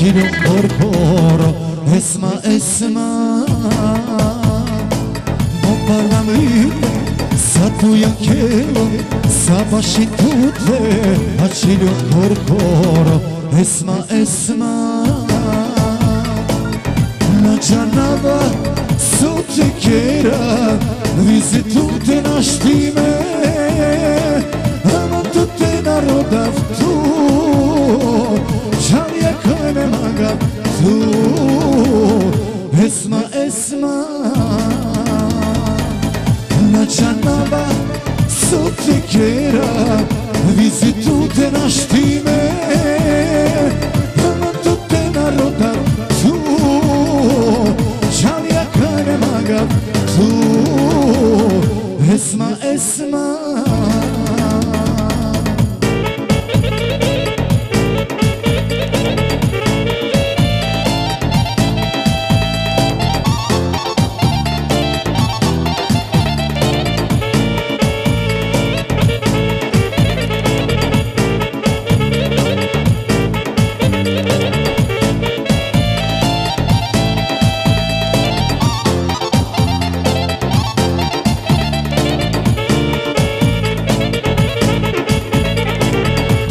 Acilo corporo, esma esma Mo parlamite, sa tu jakelo, sa baši tutte Acilo corporo, esma esma Na džanava su te kera, vizi tutte naštime Ama tutte narodav tu Žalija kaj me magav tu Esma, esma Na džanava su te kera, vizi tutte naštime Ama tutte narodav tu Žalija kaj me magav tu Esma, esma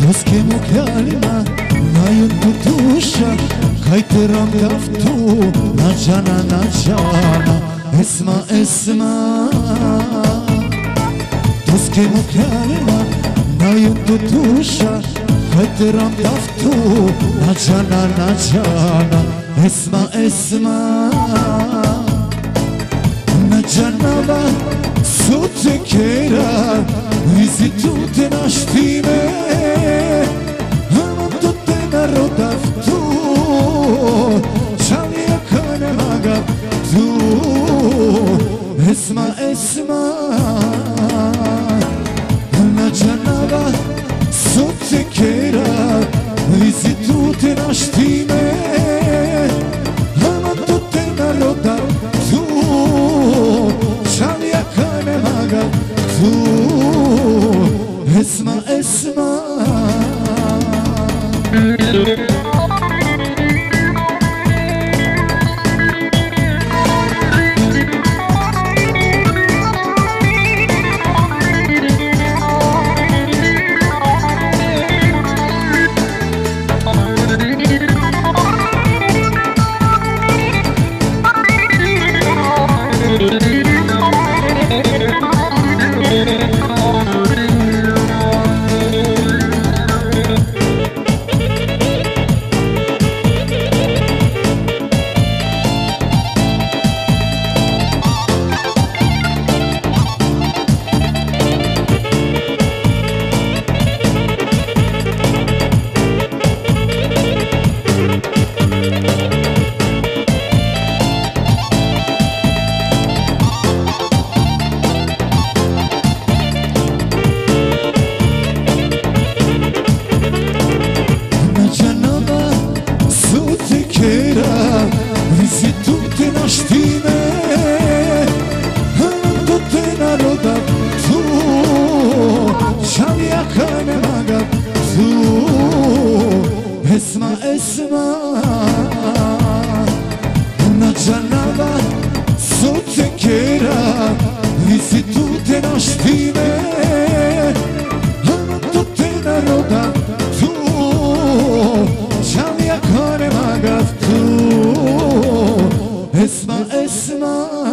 Doskemu kjalima, najun tu duša Kaj te rondav tu, na džana Esma, esma Doskemu kjalima, najun tu duša Kaj te rondav tu, na džana Esma, esma Na džanava su te kera, vizi tutte naštime Ama tutte narodav tu Žalija kaj me magav tu Esma, esma Na džanava su te kera, vizi tutte naštime Ama tutte narodav tu Žalija kaj me magav tu Esma, esma Vizi tutte naštime Ama tutte narodav tu Žalija kaj me magav tu Esma, esma Na džanava su te kera, vizi tutte naštime Ama tutte narodav tu Žalija kaj me magav tu Esma, esma